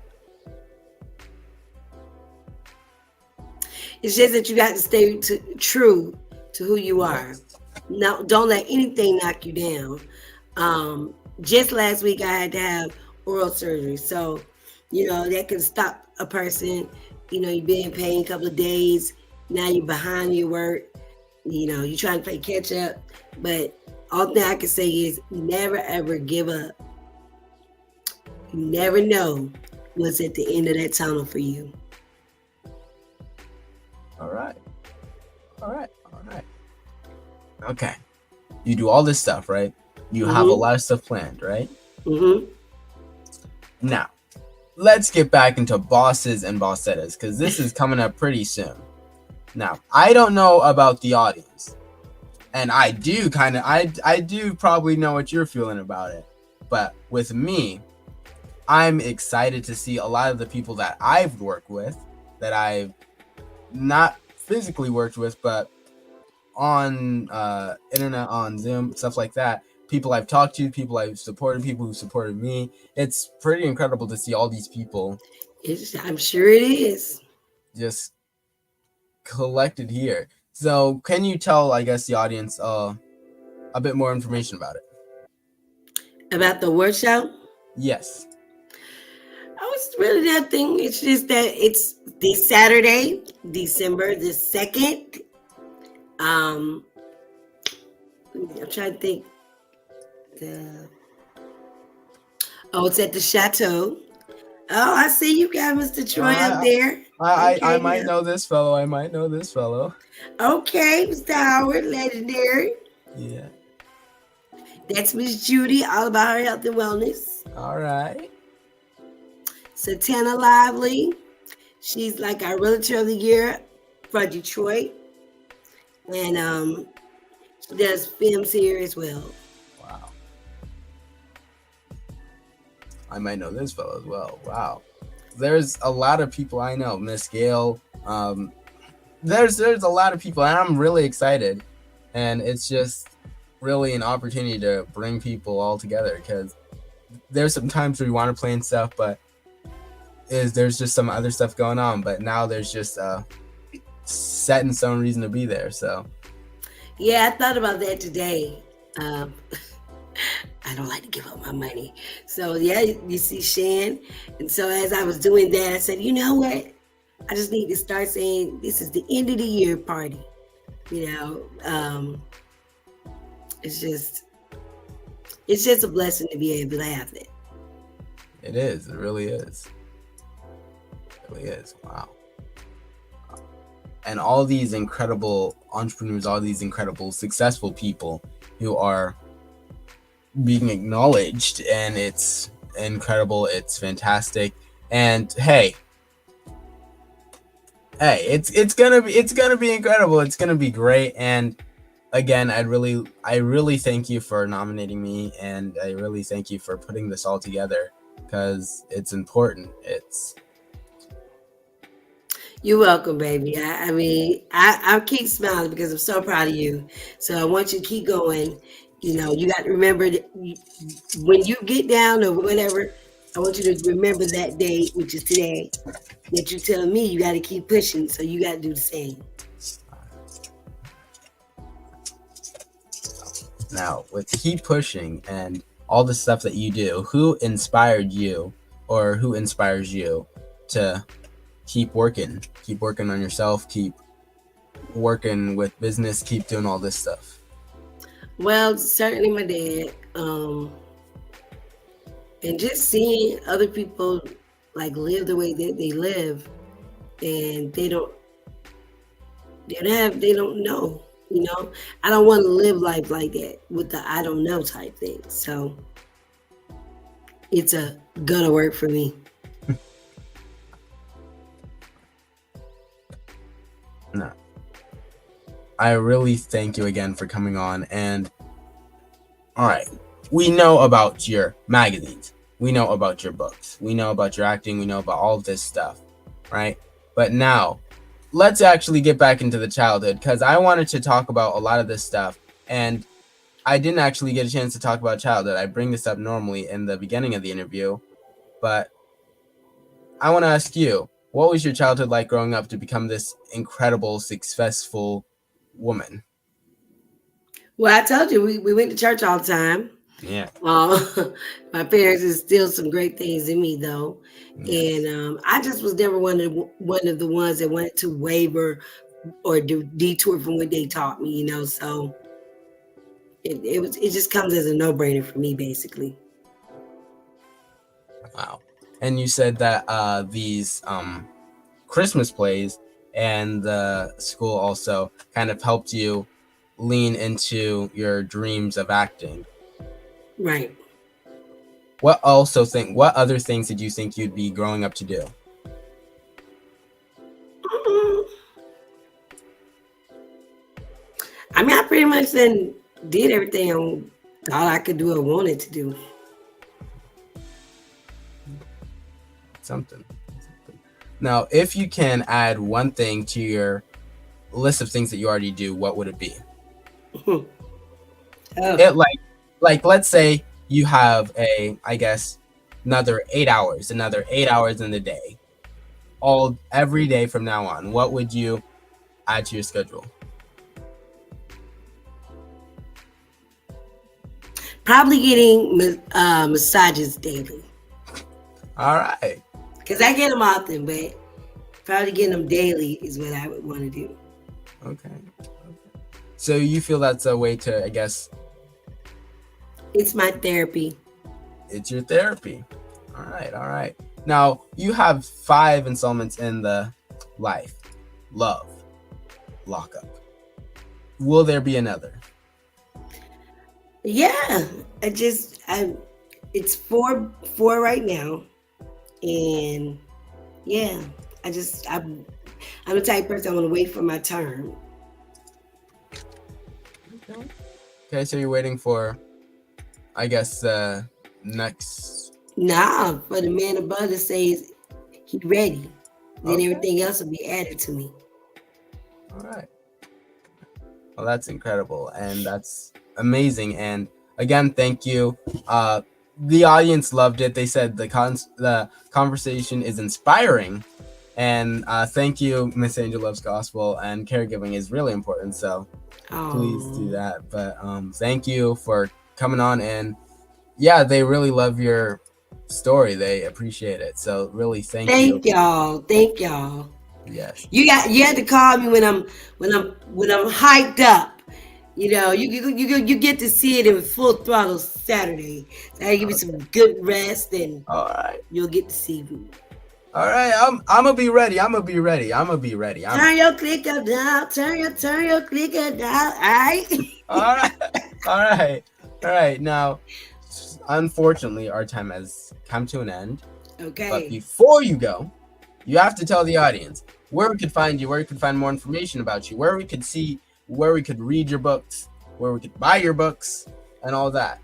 It's just that you got to stay true to who you are. Yes. Now, don't let anything knock you down. Just last week, I had to have oral surgery, so that can stop a person. You've been in pain a couple of days. Now you're behind your work. You're trying to play catch up. But all thing I can say is never ever give up. You never know what's at the end of that tunnel for you. All right. All right. All right. Okay. You do all this stuff, right? You have a Mm-hmm. lot of stuff planned, right? Mm-hmm. Now, let's get back into bosses and bossettas because this is coming up pretty soon. Now, I don't know about the audience, and I do I do probably know what you're feeling about it. But with me, I'm excited to see a lot of the people that I've worked with, that I've not physically worked with, but on internet, on Zoom, stuff like that. People I've talked to, people I've supported, people who supported me. It's pretty incredible to see all these people I'm sure it is. just collected here. So, can you tell, I guess, the audience a bit more information about it? About the workshop, Yes. oh, it's really nothing. It's just that it's this Saturday, December the 2nd. Um, I'm trying to think. The it's at the Chateau. Oh, I see you got Mr. Troy up I, there. I Okay, might now. know this fellow. I might know this fellow. Okay, Mr. Howard, legendary. Yeah. That's Miss Judy, all about her health and wellness. All right. Satana Lively, she's like our realtor of the year for Detroit. And she does films here as well. Wow. I might know this fellow as well. Wow. There's a lot of people I know. Miss Gail. There's a lot of people, and I'm really excited. And it's just really an opportunity to bring people all together because there's some times where we want to plan stuff, but there's just some other stuff going on. But now there's just set in stone reason to be there. So Yeah, I thought about that today. Um, I don't like to give up my money. So yeah, you see Shan. And so as I was doing that, I said, you know what? I just need to start saying this is the end of the year party. You know, it's just a blessing to be able to have it. it is. It really is. It really is. Wow. And all these incredible entrepreneurs, all these incredible successful people who are being acknowledged, and it's incredible, it's fantastic. And it's gonna be incredible, it's gonna be great. And again, I really thank you for nominating me, and I really thank you for putting this all together. because it's important. You're welcome, baby. I mean, I keep smiling because I'm so proud of you. So I want you to keep going. You got to remember that when you get down or whatever, I want you to remember that day, which is today, that you tell me you got to keep pushing. So you got to do the same. Now, with keep pushing and all the stuff that you do, who inspired you or who inspires you to keep working on yourself, keep working with business, keep doing all this stuff? Well, certainly my dad. And just seeing other people like live the way that they live, and they don't know. I don't want to live life like that with the I don't know type thing. So it's gonna work for me. No. I really thank you again for coming on. And all right, we know about your magazines, we know about your books, we know about your acting, we know about all of this stuff, right? But now let's actually get back into the childhood, because I wanted to talk about a lot of this stuff and I didn't actually get a chance to talk about childhood. I bring this up normally in the beginning of the interview, but I want to ask you, what was your childhood like growing up to become this incredible, successful woman? Well, I told you we went to church all the time. Yeah. My parents instilled some great things in me, though, Yes. and I just was never one of the ones that wanted to waver or do detour from what they taught me. So it just comes as a no brainer for me, basically. Wow. And you said that these Christmas plays and the school also kind of helped you lean into your dreams of acting. Right. What other things did you think you'd be growing up to do? I mean, I pretty much then did everything all I could do or wanted to do. Something. Now, if you can add one thing to your list of things that you already do, what would it be? Oh. It like let's say you have another 8 hours in the day, every day from now on. What would you add to your schedule? Probably getting massages daily. All right. Because I get them often, but probably getting them daily is what I would want to do. Okay. So you feel that's a way to, I guess... It's my therapy. It's your therapy. All right. Now, you have 5 installments in the life, love, lockup. Will there be another? Yeah. It's four right now. And yeah, I'm the type of person I want to wait for my turn. Okay, so you're waiting for, I guess, next... Nah, for the man above that says he's ready. Then Okay. everything else will be added to me. All right. Well, that's incredible, and that's amazing. And again, thank you. The audience loved it. They said the conversation is inspiring, and thank you. Miss Angel loves gospel, and caregiving is really important. So please do that. But thank you for coming on, and yeah, they really love your story. They appreciate it. So really, thank you. Thank y'all. Yes. You had to call me when I'm hyped up. You get to see it in full throttle Saturday. So I give you some good rest, and All right. you'll get to see me. All right. I'm gonna be ready. Turn your clicker down. Turn your clicker down. All right. All right. Now, unfortunately, our time has come to an end. Okay. But before you go, you have to tell the audience where we could find you, where we could find more information about you, where we could read your books, where we could buy your books, and all that.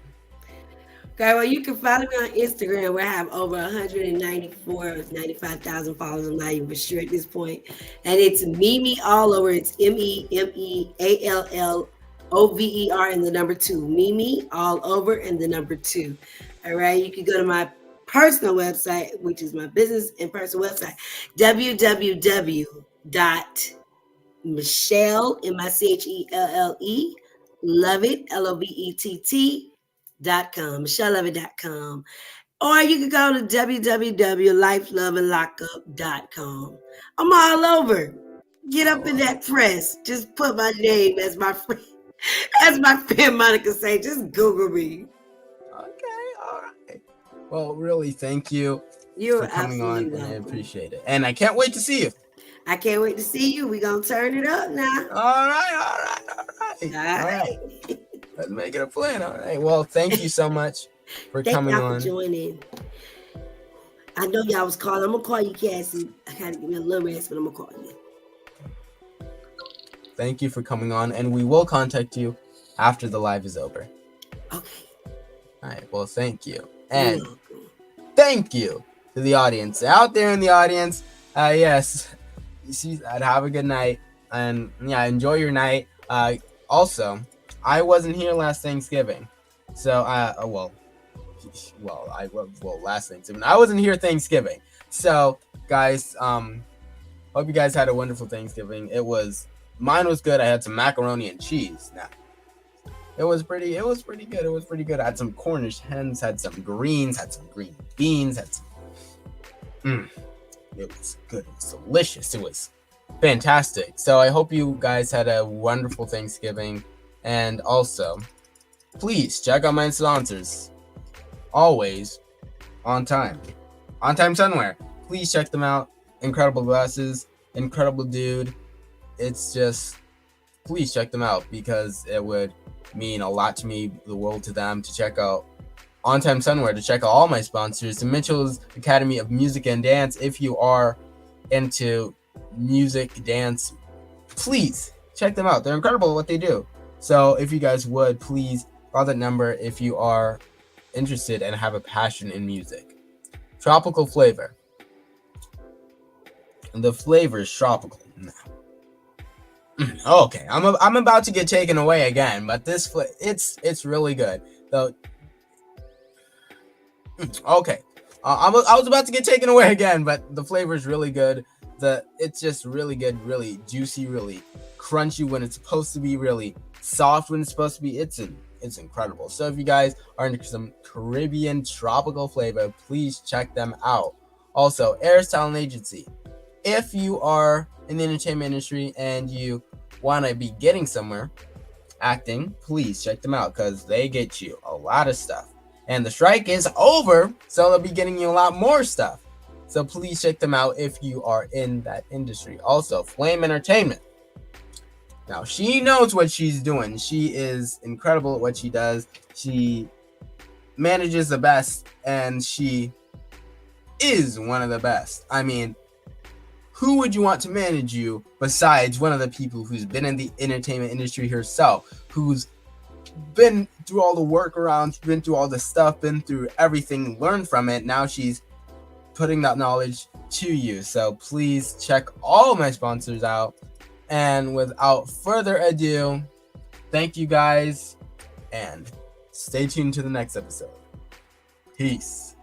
Okay, well, you can follow me on Instagram where I have over 194 or 95,000 followers. I'm not even sure at this point. And it's MeMe all over. It's MEMEALLOVER and the number two. MeMe all over and the number two. All right. You can go to my personal website, which is my business and personal website, www.Michelle, MICHELLE, Lovett, LOVETT.com, MichelleLovett.com. Or you can go to www.lifeloveandlockup.com. I'm all over. Get up in that press. Just put my name as my friend, as my friend Monica say. Just Google me. Okay, all right. Well, really, thank you You're for coming on, absolutely and I welcome. appreciate it. And I can't wait to see you. I can't wait to see you. We're going to turn it up now. All right. Let's make it a plan. All right. Well, thank you so much for Thank coming y'all on. for joining. I know y'all was calling. I'm going to call you, Cassie. I got to give me a little rest, but I'm going to call you. Thank you for coming on, and we will contact you after the live is over. Okay. All right. Well, thank you. You're And welcome. thank you to the audience out there in the audience. Yes, I'd have a good night, and yeah, enjoy your night. Also, I wasn't here last Thanksgiving, so last Thanksgiving I wasn't here Thanksgiving. So guys, hope you guys had a wonderful Thanksgiving. Mine was good. I had some macaroni and cheese. Now, it was pretty good. I had some Cornish hens, had some greens, had some green beans, had some. It was good. It was delicious. It was fantastic. So I hope you guys had a wonderful Thanksgiving. And also, please check out my sponsors. Always on time. On Time Sunwear. Please check them out. Incredible glasses. Incredible dude. It's just, please check them out because it would mean a lot to me, the world to them, to check out On Time Sunwear, to check out all my sponsors, to Mitchell's Academy of Music and Dance. If you are into music, dance, please check them out. They're incredible at what they do. So if you guys would, please call that number if you are interested and have a passion in music. Tropical flavor. The flavor is tropical. Okay, I'm about to get taken away again, but it's really good. So okay, I was about to get taken away again, but the flavor is really good. It's just really good, really juicy, really crunchy when it's supposed to be, really soft when it's supposed to be. It's incredible. So if you guys are into some Caribbean tropical flavor, please check them out. Also, Air's Talent Agency. If you are in the entertainment industry and you want to be getting somewhere acting, please check them out because they get you a lot of stuff. And the strike is over, so they'll be getting you a lot more stuff. So please check them out if you are in that industry. Also, Flame Entertainment. Now, she knows what she's doing. She is incredible at what she does. She manages the best, and she is one of the best. I mean, who would you want to manage you besides one of the people who's been in the entertainment industry herself, who's been through all the workarounds, been through all the stuff, been through everything, learned from it. Now she's putting that knowledge to you. So please check all my sponsors out. And without further ado, thank you guys and stay tuned to the next episode. Peace.